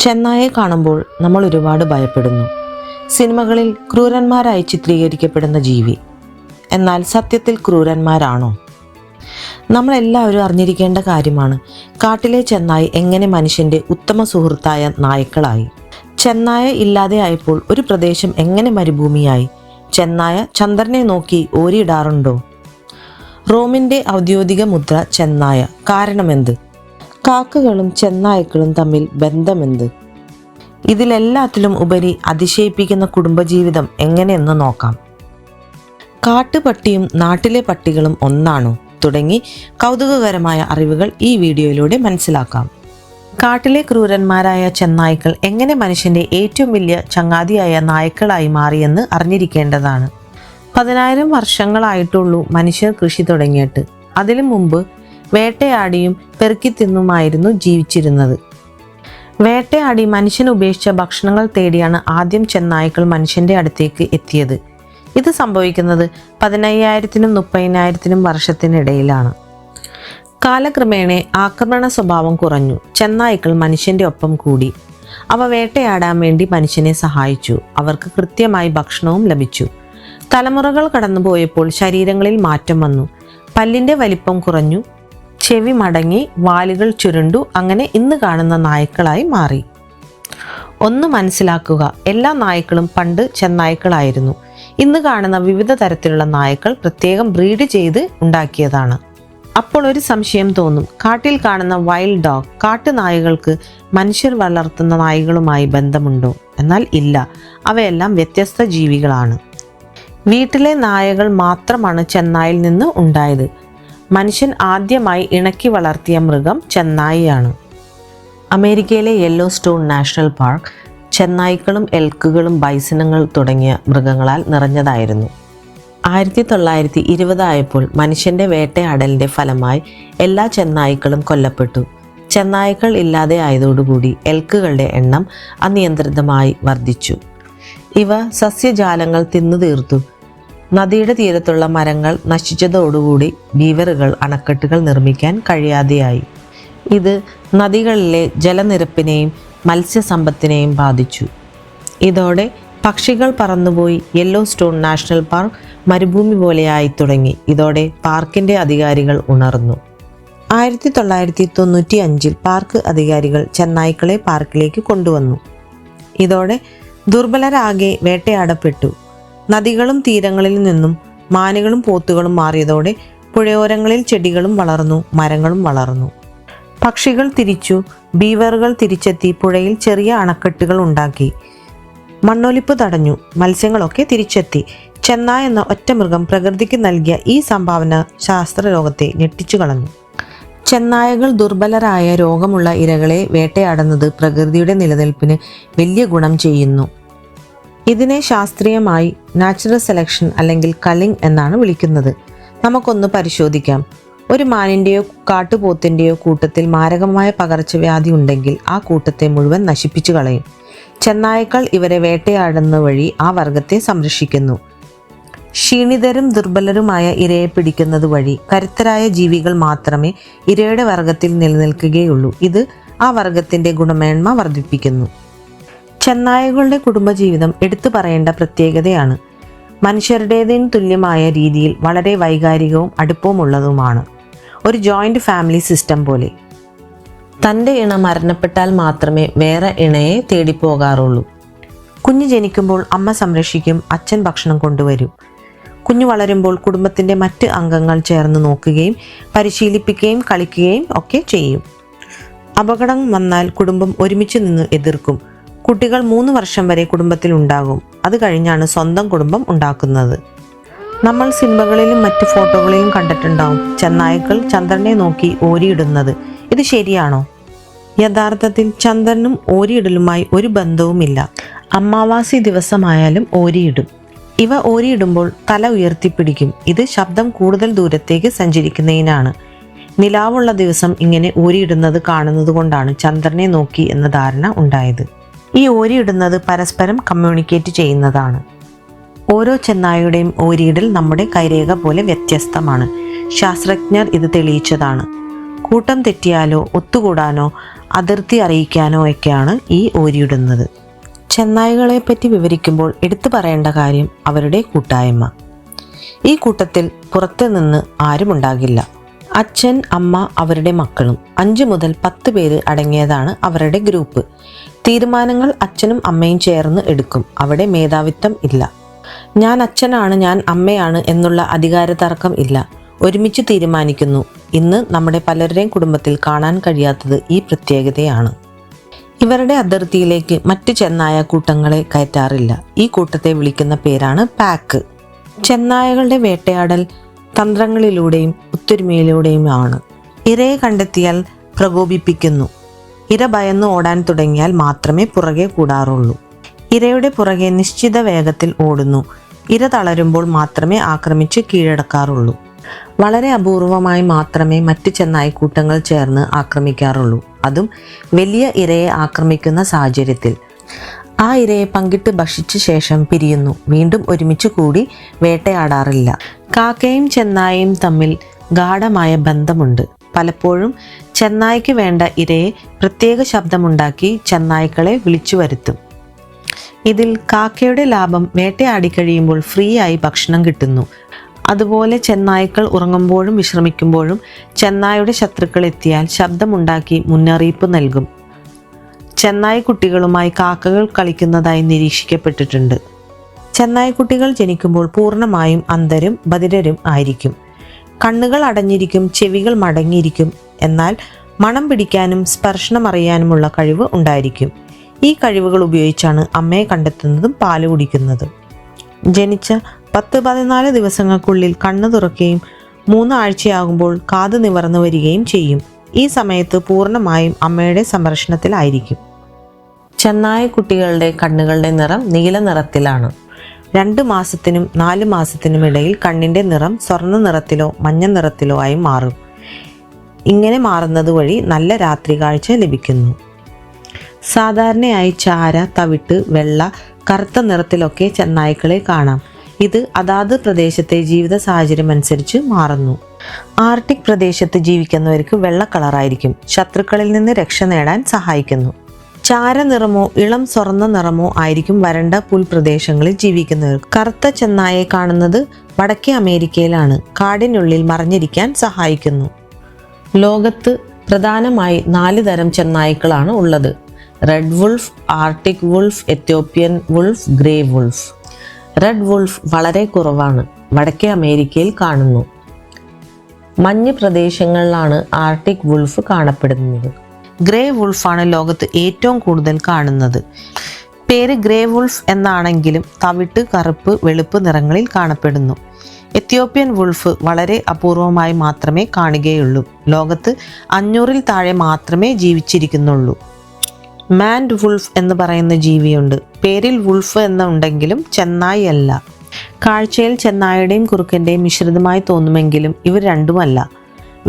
ചെന്നായെ കാണുമ്പോൾ നമ്മൾ ഒരുപാട് ഭയപ്പെടുന്നു. സിനിമകളിൽ ക്രൂരന്മാരായി ചിത്രീകരിക്കപ്പെടുന്ന ജീവി. എന്നാൽ സത്യത്തിൽ ക്രൂരന്മാരാണോ? നമ്മളെല്ലാവരും അറിഞ്ഞിരിക്കേണ്ട കാര്യമാണ് കാട്ടിലെ ചെന്നായ് എങ്ങനെ മനുഷ്യൻ്റെ ഉത്തമ സുഹൃത്തായ നായ്ക്കളായി. ചെന്നായ ഇല്ലാതെയായപ്പോൾ ഒരു പ്രദേശം എങ്ങനെ മരുഭൂമിയായി? ചെന്നായ ചന്ദ്രനെ നോക്കി ഓരിയിടാറുണ്ടോ? റോമിൻ്റെ ഔദ്യോഗിക മുദ്ര ചെന്നായ. കാരണമെന്ത്? കാക്കകളും ചെന്നായ്ക്കളും തമ്മിൽ ബന്ധമെന്ത്? ഇതിലെല്ലാത്തിലും ഉപരി അതിശയിപ്പിക്കുന്ന കുടുംബജീവിതം എങ്ങനെയെന്ന് നോക്കാം. കാട്ടുപട്ടിയും നാട്ടിലെ പട്ടികളും ഒന്നാണോ? തുടങ്ങി കൗതുകകരമായ അറിവുകൾ ഈ വീഡിയോയിലൂടെ മനസ്സിലാക്കാം. കാട്ടിലെ ക്രൂരന്മാരായ ചെന്നായ്ക്കൾ എങ്ങനെ മനുഷ്യൻ്റെ ഏറ്റവും വലിയ ചങ്ങാതിയായ നായ്ക്കളായി മാറിയെന്ന് അറിഞ്ഞിരിക്കേണ്ടതാണ്. 10,000 വർഷങ്ങളായിട്ടുള്ളൂ മനുഷ്യർ കൃഷി തുടങ്ങിയിട്ട്. അതിനു മുമ്പ് വേട്ടയാടിയും പെറുക്കി തിന്നുമായിരുന്നു ജീവിച്ചിരുന്നത്. വേട്ടയാടി മനുഷ്യൻ ഉപേക്ഷിച്ച ഭക്ഷണങ്ങൾ തേടിയാണ് ആദ്യം ചെന്നായ്ക്കൾ മനുഷ്യൻ്റെ അടുത്തേക്ക് എത്തിയത്. ഇത് സംഭവിക്കുന്നത് 15,000-നും 30,000-നും വർഷത്തിനിടയിലാണ്. കാലക്രമേണ ആക്രമണ സ്വഭാവം കുറഞ്ഞു. ചെന്നായ്ക്കൾ മനുഷ്യൻ്റെ ഒപ്പം കൂടി. അവ വേട്ടയാടാൻ വേണ്ടി മനുഷ്യനെ സഹായിച്ചു. അവർക്ക് കൃത്യമായി ഭക്ഷണവും ലഭിച്ചു. തലമുറകൾ കടന്നുപോയപ്പോൾ ശരീരങ്ങളിൽ മാറ്റം വന്നു. പല്ലിൻ്റെ വലിപ്പം കുറഞ്ഞു, ചെവി മടങ്ങി, വാലുകൾ ചുരുണ്ടു. അങ്ങനെ ഇന്ന് കാണുന്ന നായ്ക്കളായി മാറി. ഒന്ന് മനസ്സിലാക്കുക, എല്ലാ നായ്ക്കളും പണ്ട് ചെന്നായ്ക്കളായിരുന്നു. ഇന്ന് കാണുന്ന വിവിധ തരത്തിലുള്ള നായ്ക്കൾ പ്രത്യേകം ബ്രീഡ് ചെയ്ത് ഉണ്ടാക്കിയതാണ്. അപ്പോൾ ഒരു സംശയം തോന്നും, കാട്ടിൽ കാണുന്ന വൈൽഡ് ഡോഗ് കാട്ടുനായകൾക്ക് മനുഷ്യർ വളർത്തുന്ന നായ്ക്കളുമായി ബന്ധമുണ്ടോ? എന്നാൽ ഇല്ല, അവയെല്ലാം വ്യത്യസ്ത ജീവികളാണ്. വീട്ടിലെ നായകൾ മാത്രമാണ് ചെന്നായിൽ നിന്ന് ഉണ്ടായത്. മനുഷ്യൻ ആദ്യമായി ഇണക്കി വളർത്തിയ മൃഗം ചെന്നായിയാണ്. അമേരിക്കയിലെ യെല്ലോ സ്റ്റോൺ നാഷണൽ പാർക്ക് ചെന്നായ്ക്കളും എൽക്കുകളും ബൈസണുകൾ തുടങ്ങിയ മൃഗങ്ങളാൽ നിറഞ്ഞതായിരുന്നു. 1920 ആയപ്പോൾ മനുഷ്യൻ്റെ വേട്ടയാടലിൻ്റെ ഫലമായി എല്ലാ ചെന്നായ്ക്കളും കൊല്ലപ്പെട്ടു. ചെന്നായ്ക്കൾ ഇല്ലാതെ ആയതോടുകൂടി എൽക്കുകളുടെ എണ്ണം അനിയന്ത്രിതമായി വർദ്ധിച്ചു. ഇവ സസ്യജാലങ്ങൾ തിന്നു തീർത്തു. നദിയുടെ തീരത്തുള്ള മരങ്ങൾ നശിച്ചതോടുകൂടി ബീവറുകൾ അണക്കെട്ടുകൾ നിർമ്മിക്കാൻ കഴിയാതെയായി. ഇത് നദികളിലെ ജലനിരപ്പിനെയും മത്സ്യസമ്പത്തിനെയും ബാധിച്ചു. ഇതോടെ പക്ഷികൾ പറന്നുപോയി. യെല്ലോ സ്റ്റോൺ നാഷണൽ പാർക്ക് മരുഭൂമി പോലെയായി തുടങ്ങി. ഇതോടെ പാർക്കിൻ്റെ അധികാരികൾ ഉണർന്നു. 1995 പാർക്ക് അധികാരികൾ ചെന്നായ്ക്കളെ പാർക്കിലേക്ക് കൊണ്ടുവന്നു. ഇതോടെ ദുർബലരാകെ വേട്ടയാടപ്പെട്ടു. നദികളും തീരങ്ങളിൽ നിന്നും മാനുകളും പോത്തുകളും മാറിയതോടെ പുഴയോരങ്ങളിൽ ചെടികളും വളർന്നു, മരങ്ങളും വളർന്നു. പക്ഷികൾ തിരിച്ചു, ബീവറുകൾ തിരിച്ചെത്തി പുഴയിൽ ചെറിയ അണക്കെട്ടുകൾ ഉണ്ടാക്കി. മണ്ണൊലിപ്പ് തടഞ്ഞു, മത്സ്യങ്ങളൊക്കെ തിരിച്ചെത്തി. ചെന്നായ എന്ന ഒറ്റ മൃഗം പ്രകൃതിക്ക് നൽകിയ ഈ സംഭാവന ശാസ്ത്രലോകത്തെ ഞെട്ടിച്ചു കളഞ്ഞു. ചെന്നായകൾ ദുർബലരായ രോഗമുള്ള ഇരകളെ വേട്ടയാടുന്നത് പ്രകൃതിയുടെ നിലനിൽപ്പിന് വലിയ ഗുണം ചെയ്യുന്നു. ഇതിനെ ശാസ്ത്രീയമായി നാച്ചുറൽ സെലക്ഷൻ അല്ലെങ്കിൽ കള്ളിംഗ് എന്നാണ് വിളിക്കുന്നത്. നമുക്കൊന്ന് പരിശോധിക്കാം. ഒരു മാനിൻ്റെയോ കാട്ടുപോത്തിൻ്റെയോ കൂട്ടത്തിൽ മാരകമായ പകർച്ചവ്യാധി ഉണ്ടെങ്കിൽ ആ കൂട്ടത്തെ മുഴുവൻ നശിപ്പിച്ചു കളയും. ചെന്നായ്ക്കൾ ഇവരെ വേട്ടയാടുന്ന വഴി ആ വർഗത്തെ സംരക്ഷിക്കുന്നു. ക്ഷീണിതരും ദുർബലരുമായ ഇരയെ പിടിക്കുന്നത് വഴി കരുത്തരായ ജീവികൾ മാത്രമേ ഇരയുടെ വർഗത്തിൽ നിലനിൽക്കുകയുള്ളൂ. ഇത് ആ വർഗത്തിൻ്റെ ഗുണമേന്മ വർദ്ധിപ്പിക്കുന്നു. ചെന്നായകളുടെ കുടുംബജീവിതം എടുത്തു പറയേണ്ട പ്രത്യേകതയാണ്. മനുഷ്യരുടേതിന് തുല്യമായ രീതിയിൽ വളരെ വൈകാരികവും അടുപ്പവുമുള്ളതുമാണ്. ഒരു ജോയിൻ്റ് ഫാമിലി സിസ്റ്റം പോലെ. തൻ്റെ ഇണ മരണപ്പെട്ടാൽ മാത്രമേ വേറെ ഇണയെ തേടിപ്പോകാറുള്ളൂ. കുഞ്ഞ് ജനിക്കുമ്പോൾ അമ്മ സംരക്ഷിക്കും, അച്ഛൻ ഭക്ഷണം കൊണ്ടുവരും. കുഞ്ഞു വളരുമ്പോൾ കുടുംബത്തിൻ്റെ മറ്റ് അംഗങ്ങൾ ചേർന്ന് നോക്കുകയും പരിശീലിപ്പിക്കുകയും കളിക്കുകയും ഒക്കെ ചെയ്യും. അപകടം വന്നാൽ കുടുംബം ഒരുമിച്ച് നിന്ന് എതിർക്കും. കുട്ടികൾ 3 വർഷം വരെ കുടുംബത്തിൽ ഉണ്ടാകും. അത് കഴിഞ്ഞാണ് സ്വന്തം കുടുംബം ഉണ്ടാക്കുന്നത്. നമ്മൾ സിനിമകളിലും മറ്റ് ഫോട്ടോകളിലും കണ്ടിട്ടുണ്ടാവും ചെന്നായ്ക്കൾ ചന്ദ്രനെ നോക്കി ഓരിയിടുന്നത്. ഇത് ശരിയാണോ? യഥാർത്ഥത്തിൽ ചന്ദ്രനും ഓരിയിടലുമായി ഒരു ബന്ധവുമില്ല. അമാവാസി ദിവസമായാലും ഓരിയിടും. ഇവ ഓരിയിടുമ്പോൾ തല ഉയർത്തിപ്പിടിക്കും. ഇത് ശബ്ദം കൂടുതൽ ദൂരത്തേക്ക് സഞ്ചരിക്കുന്നതിനാണ്. നിലാവുള്ള ദിവസം ഇങ്ങനെ ഓരിയിടുന്നത് കാണുന്നത് കൊണ്ടാണ് ചന്ദ്രനെ നോക്കി എന്ന ധാരണ ഉണ്ടായത്. ഈ ഓരിയിടുന്നത് പരസ്പരം കമ്മ്യൂണിക്കേറ്റ് ചെയ്യുന്നതാണ്. ഓരോ ചെന്നായയുടെയും ഓരിയിടൽ നമ്മുടെ കൈരേഖ പോലെ വ്യത്യസ്തമാണ്. ശാസ്ത്രജ്ഞർ ഇത് തെളിയിച്ചതാണ്. കൂട്ടം തെറ്റിയാലോ ഒത്തുകൂടാനോ അതിർത്തി അറിയിക്കാനോ ഒക്കെയാണ് ഈ ഓരിയിടുന്നത്. ചെന്നായ്കളെ പറ്റി വിവരിക്കുമ്പോൾ എടുത്തു പറയേണ്ട കാര്യം അവരുടെ കൂട്ടായ്മ. ഈ കൂട്ടത്തിൽ പുറത്തു നിന്ന് ആരുമുണ്ടാകില്ല. അച്ഛൻ, അമ്മ, അവരുടെ മക്കളും 5 മുതൽ 10 പേര് അടങ്ങിയതാണ് അവരുടെ ഗ്രൂപ്പ്. തീരുമാനങ്ങൾ അച്ഛനും അമ്മയും ചേർന്ന് എടുക്കും. അവിടെ മേധാവിത്വം ഇല്ല. ഞാൻ അച്ഛനാണ്, ഞാൻ അമ്മയാണ് എന്നുള്ള അധികാര തർക്കം ഇല്ല. ഒരുമിച്ച് തീരുമാനിക്കുന്നു. ഇന്ന് നമ്മുടെ പലരുടെയും കുടുംബത്തിൽ കാണാൻ കഴിയാത്തത് ഈ പ്രത്യേകതയാണ്. ഇവരുടെ അതിർത്തിയിലേക്ക് മറ്റ് ചെന്നായ കൂട്ടങ്ങളെ കയറ്റാറില്ല. ഈ കൂട്ടത്തെ വിളിക്കുന്ന പേരാണ് പാക്ക്. ചെന്നായകളുടെ വേട്ടയാടൽ തന്ത്രങ്ങളിലൂടെയും ഒത്തൊരുമയിലൂടെയുമാണ്. ഇരയെ കണ്ടെത്തിയാൽ പ്രകോപിപ്പിക്കുന്നു. ഇര ഭയന്ന് ഓടാൻ തുടങ്ങിയാൽ മാത്രമേ പുറകെ കൂടാറുള്ളൂ. ഇരയുടെ പുറകെ നിശ്ചിത വേഗത്തിൽ ഓടുന്നു. ഇര തളരുമ്പോൾ മാത്രമേ ആക്രമിച്ച് കീഴടക്കാറുള്ളൂ. വളരെ അപൂർവമായി മാത്രമേ മറ്റ് ചെന്നായ്ക്കൂട്ടങ്ങൾ ചേർന്ന് ആക്രമിക്കാറുള്ളൂ. അതും വലിയ ഇരയെ ആക്രമിക്കുന്ന സാഹചര്യത്തിൽ. ആ ഇരയെ പങ്കിട്ട് ഭക്ഷിച്ച ശേഷം പിരിയുന്നു. വീണ്ടും ഒരുമിച്ച് കൂടി വേട്ടയാടാറില്ല. കാക്കയും ചെന്നായയും തമ്മിൽ ഗാഢമായ ബന്ധമുണ്ട്. പലപ്പോഴും ചെന്നായ്ക്ക് വേണ്ട ഇരയെ പ്രത്യേക ശബ്ദമുണ്ടാക്കി ചെന്നായ്ക്കളെ വിളിച്ചു വരുത്തും. ഇതിൽ കാക്കയുടെ ലാഭം വേട്ടയാടി കഴിയുമ്പോൾ ഫ്രീ ആയി ഭക്ഷണം കിട്ടുന്നു. അതുപോലെ ചെന്നായ്ക്കൾ ഉറങ്ങുമ്പോഴും വിശ്രമിക്കുമ്പോഴും ചെന്നായുടെ ശത്രുക്കൾ എത്തിയാൽ ശബ്ദമുണ്ടാക്കി മുന്നറിയിപ്പ് നൽകും. ചെന്നായ്ക്കുട്ടികളുമായി കാക്കകൾ കളിക്കുന്നതായി നിരീക്ഷിക്കപ്പെട്ടിട്ടുണ്ട്. ചെന്നായ്ക്കുട്ടികൾ ജനിക്കുമ്പോൾ പൂർണ്ണമായും അന്ധരും ബധിരരും ആയിരിക്കും. കണ്ണുകൾ അടഞ്ഞിരിക്കും, ചെവികൾ മടങ്ങിയിരിക്കും. എന്നാൽ മണം പിടിക്കാനും സ്പർശനം അറിയാനുമുള്ള കഴിവ് ഉണ്ടായിരിക്കും. ഈ കഴിവുകൾ ഉപയോഗിച്ചാണ് അമ്മയെ കണ്ടെത്തുന്നതും പാല് കുടിക്കുന്നതും. ജനിച്ച 10-14 ദിവസങ്ങൾക്കുള്ളിൽ കണ്ണു തുറക്കുകയും 3 ആഴ്ചയാകുമ്പോൾ കാത് നിവർന്നു വരികയും ചെയ്യും. ഈ സമയത്ത് പൂർണ്ണമായും അമ്മയുടെ സംരക്ഷണത്തിലായിരിക്കും. ചെന്നായ കുട്ടികളുടെ കണ്ണുകളുടെ നിറം നീല നിറത്തിലാണ്. 2 മാസത്തിനും 4 മാസത്തിനും ഇടയിൽ കണ്ണിൻ്റെ നിറം സ്വർണ്ണ നിറത്തിലോ മഞ്ഞ നിറത്തിലോ ആയി മാറും. ഇങ്ങനെ മാറുന്നത് വഴി നല്ല രാത്രി കാഴ്ച ലഭിക്കുന്നു. സാധാരണയായി ചാര, തവിട്ട്, വെള്ള, കറുത്ത നിറത്തിലൊക്കെ ചെന്നായ്ക്കളെ കാണാം. ഇത് അതാത് പ്രദേശത്തെ ജീവിത സാഹചര്യം അനുസരിച്ച് മാറുന്നു. ആർട്ടിക് പ്രദേശത്ത് ജീവിക്കുന്നവർക്ക് വെള്ള കളറായിരിക്കും. ശത്രുക്കളിൽ നിന്ന് രക്ഷ നേടാൻ സഹായിക്കുന്നു. ചാരനിറമോ ഇളം സ്വർണ്ണ നിറമോ ആയിരിക്കും വരണ്ട പുൽപ്രദേശങ്ങളിൽ ജീവിക്കുന്നവർ. കറുത്ത ചെന്നായെ കാണുന്നത് വടക്കേ അമേരിക്കയിലാണ്. കാടിനുള്ളിൽ മറഞ്ഞിരിക്കാൻ സഹായിക്കുന്നു. ലോകത്ത് പ്രധാനമായി 4 തരം ചെന്നായ്ക്കളാണ് ഉള്ളത്. Red wolf, arctic wolf, Ethiopian wolf, grey wolf. Red wolf വളരെ കുറവാണ്. വടക്കേ അമേരിക്കയിൽ കാണുന്നു. മഞ്ഞ് പ്രദേശങ്ങളിലാണ് ആർട്ടിക് വുൾഫ് കാണപ്പെടുന്നത്. ഗ്രേ വുൾഫാണ് ലോകത്ത് ഏറ്റവും കൂടുതൽ കാണുന്നത്. പേര് ഗ്രേ വുൾഫ് എന്നാണെങ്കിലും തവിട്ട്, കറുപ്പ്, വെളുപ്പ് നിറങ്ങളിൽ കാണപ്പെടുന്നു. എത്യോപ്യൻ വുൾഫ് വളരെ അപൂർവമായി മാത്രമേ കാണുകയുള്ളൂ. ലോകത്ത് 500-ൽ താഴെ മാത്രമേ ജീവിച്ചിരിക്കുന്നുള്ളൂ. മാൻഡ് വുൾഫ് എന്ന് പറയുന്ന ജീവിയുണ്ട്. പേരിൽ വുൾഫ് എന്നുണ്ടെങ്കിലും ചെന്നായി അല്ല. കാഴ്ചയിൽ ചെന്നായുടെയും കുറുക്കൻ്റെയും മിശ്രിതമായി തോന്നുമെങ്കിലും ഇവർ രണ്ടുമല്ല,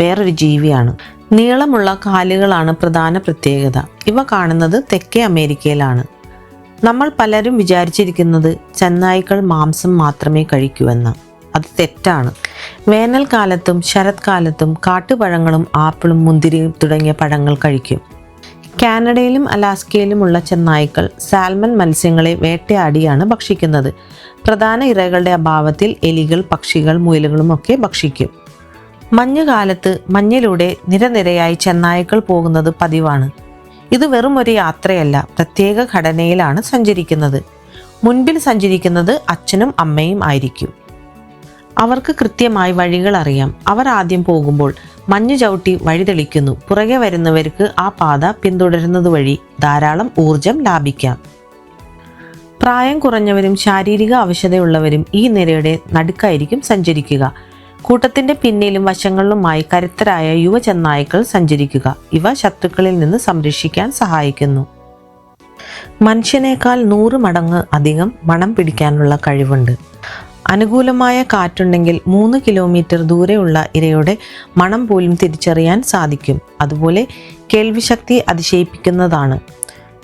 വേറൊരു ജീവിയാണ്. നീളമുള്ള കാലുകളാണ് പ്രധാന പ്രത്യേകത. ഇവ കാണുന്നത് തെക്കേ അമേരിക്കയിലാണ്. നമ്മൾ പലരും വിചാരിച്ചിരിക്കുന്നത് ചെന്നായ്ക്കൾ മാംസം മാത്രമേ കഴിക്കൂവെന്ന്. അത് തെറ്റാണ്. വേനൽക്കാലത്തും ശരത്കാലത്തും കാട്ടുപഴങ്ങളും ആപ്പിളും മുന്തിരിയും തുടങ്ങിയ പഴങ്ങൾ കഴിക്കും. കാനഡയിലും അലാസ്കയിലുമുള്ള ചെന്നായ്ക്കൾ സാൽമൺ മത്സ്യങ്ങളെ വേട്ടയാടിയാണ് ഭക്ഷിക്കുന്നത്. പ്രധാന ഇരകളുടെ അഭാവത്തിൽ എലികൾ, പക്ഷികൾ, മുയലുകളുമൊക്കെ ഭക്ഷിക്കും. മഞ്ഞുകാലത്ത് മഞ്ഞിലൂടെ നിരനിരയായി ചെന്നായ്ക്കൾ പോകുന്നത് പതിവാണ്. ഇത് വെറും ഒരു യാത്രയല്ല, പ്രത്യേക ഘടനയിലാണ് സഞ്ചരിക്കുന്നത്. മുൻപിൽ സഞ്ചരിക്കുന്നത് അച്ഛനും അമ്മയും ആയിരിക്കും. അവർക്ക് കൃത്യമായി വഴികൾ അറിയാം. അവർ ആദ്യം പോകുമ്പോൾ മഞ്ഞു ചവിട്ടി വഴി തെളിക്കുന്നു. പുറകെ വരുന്നവർക്ക് ആ പാത പിന്തുടരുന്നത് വഴി ധാരാളം ഊർജം ലാഭിക്കാം. പ്രായം കുറഞ്ഞവരും ശാരീരിക അവശതയുള്ളവരും ഈ നിരയുടെ നടുക്കായിരിക്കും സഞ്ചരിക്കുക. കൂട്ടത്തിന്റെ പിന്നിലും വശങ്ങളിലുമായി കരുത്തരായ യുവ ചെന്നായ്ക്കൾ സഞ്ചരിക്കുക. ഇവ ശത്രുക്കളിൽ നിന്ന് സംരക്ഷിക്കാൻ സഹായിക്കുന്നു. മനുഷ്യനേക്കാൾ 100 മടങ്ങ് അധികം മണം പിടിക്കാനുള്ള കഴിവുണ്ട്. അനുകൂലമായ കാറ്റുണ്ടെങ്കിൽ 3 കിലോമീറ്റർ ദൂരെയുള്ള ഇരയുടെ മണം പോലും തിരിച്ചറിയാൻ സാധിക്കും. അതുപോലെ കേൾവിശക്തി അതിശയിപ്പിക്കുന്നതാണ്.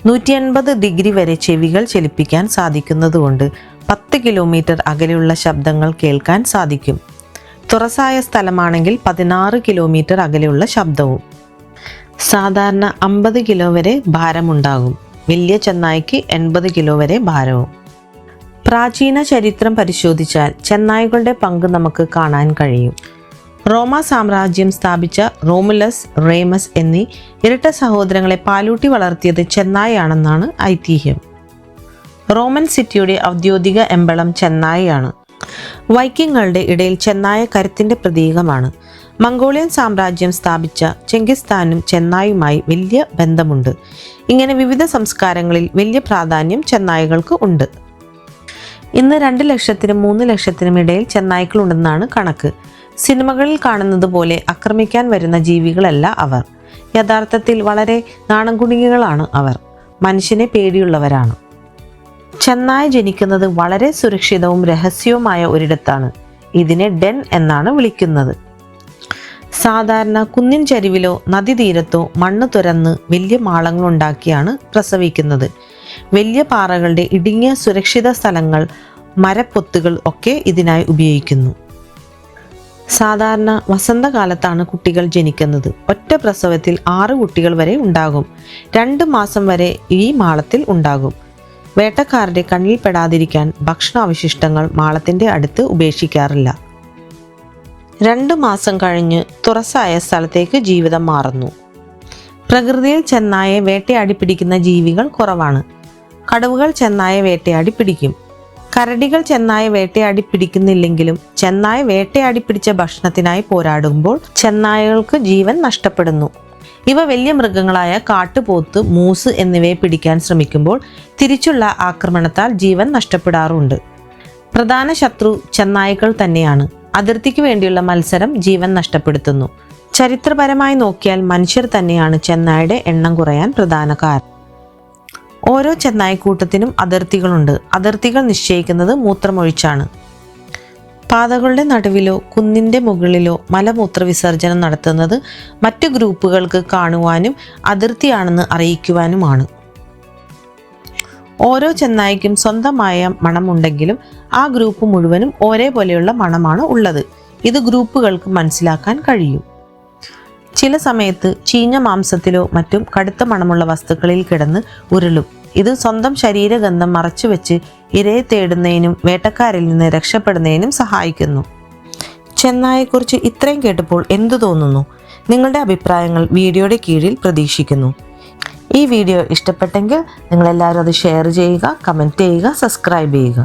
180 ഡിഗ്രി വരെ ചെവികൾ ചലിപ്പിക്കാൻ സാധിക്കുന്നതുകൊണ്ട് 10 കിലോമീറ്റർ അകലെയുള്ള ശബ്ദങ്ങൾ കേൾക്കാൻ സാധിക്കും. തുറസായ സ്ഥലമാണെങ്കിൽ 16 കിലോമീറ്റർ അകലെയുള്ള ശബ്ദവും. സാധാരണ 50 കിലോ വരെ ഭാരമുണ്ടാകും. വലിയ ചെന്നായ്ക്ക് 80 കിലോ വരെ ഭാരവും. പ്രാചീന ചരിത്രം പരിശോധിച്ചാൽ ചെന്നായ്ക്കളുടെ പങ്ക് നമുക്ക് കാണാൻ കഴിയും. റോമ സാമ്രാജ്യം സ്ഥാപിച്ച റോമുലസ്, റേമസ് എന്നീ ഇരട്ട സഹോദരങ്ങളെ പാലൂട്ടി വളർത്തിയത് ചെന്നായാണെന്നാണ് ഐതിഹ്യം. റോമൻ സിറ്റിയുടെ ഔദ്യോഗിക എംബളം ചെന്നായയാണ്. വൈക്കിങ്ങുകളുടെ ഇടയിൽ ചെന്നായ കരുത്തിന്റെ പ്രതീകമാണ്. മംഗോളിയൻ സാമ്രാജ്യം സ്ഥാപിച്ച ചെങ്കിസ്ഥാനും ചെന്നായുമായി വലിയ ബന്ധമുണ്ട്. ഇങ്ങനെ വിവിധ സംസ്കാരങ്ങളിൽ വലിയ പ്രാധാന്യം ചെന്നായകൾക്ക് ഉണ്ട്. ഇന്ന് 2 ലക്ഷത്തിനും 3 ലക്ഷത്തിനും ഇടയിൽ ചെന്നായ്ക്കളുണ്ടെന്നാണ് കണക്ക്. സിനിമകളിൽ കാണുന്നത് പോലെ ആക്രമിക്കാൻ വരുന്ന ജീവികളല്ല അവർ. യഥാർത്ഥത്തിൽ വളരെ നാണംകുണികളാണ് അവർ. മനുഷ്യനെ പേടിയുള്ളവരാണ്. ചെന്നായ ജനിക്കുന്നത് വളരെ സുരക്ഷിതവും രഹസ്യവുമായ ഒരിടത്താണ്. ഇതിനെ ഡെൻ എന്നാണ് വിളിക്കുന്നത്. സാധാരണ കുന്നിൻ ചരിവിലോ നദീതീരത്തോ മണ്ണ് തുരന്ന് വലിയ മാളങ്ങളുണ്ടാക്കിയാണ് പ്രസവിക്കുന്നത്. വലിയ പാറകളുടെ ഇടുങ്ങിയ സുരക്ഷിത സ്ഥലങ്ങൾ, മരപ്പൊത്തുകൾ ഒക്കെ ഇതിനായി ഉപയോഗിക്കുന്നു. സാധാരണ വസന്തകാലത്താണ് കുട്ടികൾ ജനിക്കുന്നത്. ഒറ്റ പ്രസവത്തിൽ 6 കുട്ടികൾ വരെ ഉണ്ടാകും. 2 മാസം വരെ ഈ മാളത്തിൽ ഉണ്ടാകും. വേട്ടക്കാരുടെ കണ്ണിൽ പെടാതിരിക്കാൻ ഭക്ഷണാവശിഷ്ടങ്ങൾ മാളത്തിന്റെ അടുത്ത് ഉപേക്ഷിക്കാറില്ല. 2 മാസം കഴിഞ്ഞ് തുറസായ സ്ഥലത്തേക്ക് ജീവിതം മാറുന്നു. പ്രകൃതിയിൽ ചെന്നായെ വേട്ടയാടി പിടിക്കുന്ന ജീവികൾ കുറവാണ്. കടുവകൾ ചെന്നായെ വേട്ടയാടി പിടിക്കും. കരടികൾ ചെന്നായെ വേട്ടയാടി പിടിക്കുന്നില്ലെങ്കിലും ചെന്നായ വേട്ടയാടി പിടിച്ച ഭക്ഷണത്തിനായി പോരാടുമ്പോൾ ചെന്നായകൾക്ക് ജീവൻ നഷ്ടപ്പെടുന്നു. ഇവ വലിയ മൃഗങ്ങളായ കാട്ടുപോത്ത്, മൂസ് എന്നിവയെ പിടിക്കാൻ ശ്രമിക്കുമ്പോൾ തിരിച്ചുള്ള ആക്രമണത്താൽ ജീവൻ നഷ്ടപ്പെടാറുണ്ട്. പ്രധാന ശത്രു ചെന്നായ്ക്കൾ തന്നെയാണ്. അതിർത്തിക്ക് വേണ്ടിയുള്ള മത്സരം ജീവൻ നഷ്ടപ്പെടുത്തുന്നു. ചരിത്രപരമായി നോക്കിയാൽ മനുഷ്യർ തന്നെയാണ് ചെന്നായുടെ എണ്ണം കുറയാൻ പ്രധാന കാരണം. ഓരോ ചെന്നായ്ക്കൂട്ടത്തിനും അതിർത്തികളുണ്ട്. അതിർത്തികൾ നിശ്ചയിക്കുന്നത് മൂത്രമൊഴിച്ചാണ്. പാതകളുടെ നടുവിലോ കുന്നിൻ്റെ മുകളിലോ മലമൂത്ര വിസർജനം നടത്തുന്നത് മറ്റു ഗ്രൂപ്പുകൾക്ക് കാണുവാനും അതിർത്തിയാണെന്ന് അറിയിക്കുവാനുമാണ്. ഓരോ ചെന്നായ്ക്കും സ്വന്തമായ മണമുണ്ടെങ്കിലും ആ ഗ്രൂപ്പ് മുഴുവനും ഒരേപോലെയുള്ള മണമാണ് ഉള്ളത്. ഇത് ഗ്രൂപ്പുകൾക്ക് മനസ്സിലാക്കാൻ കഴിയും. ചില സമയത്ത് ചീഞ്ഞ മാംസത്തിലോ മറ്റും കടുത്ത മണമുള്ള വസ്തുക്കളിൽ കിടന്ന് ഉരുളും. ഇത് സ്വന്തം ശരീരഗന്ധം മറച്ചുവെച്ച് ഇരയെ തേടുന്നതിനും വേട്ടക്കാരിൽ നിന്ന് രക്ഷപ്പെടുന്നതിനും സഹായിക്കുന്നു. ചെന്നായെക്കുറിച്ച് ഇത്രയും കേട്ടപ്പോൾ എന്തു തോന്നുന്നു? നിങ്ങളുടെ അഭിപ്രായങ്ങൾ വീഡിയോയുടെ കീഴിൽ പ്രതീക്ഷിക്കുന്നു. ഈ വീഡിയോ ഇഷ്ടപ്പെട്ടെങ്കിൽ നിങ്ങളെല്ലാവരും അത് ഷെയർ ചെയ്യുക, കമൻറ്റ് ചെയ്യുക, സബ്സ്ക്രൈബ് ചെയ്യുക.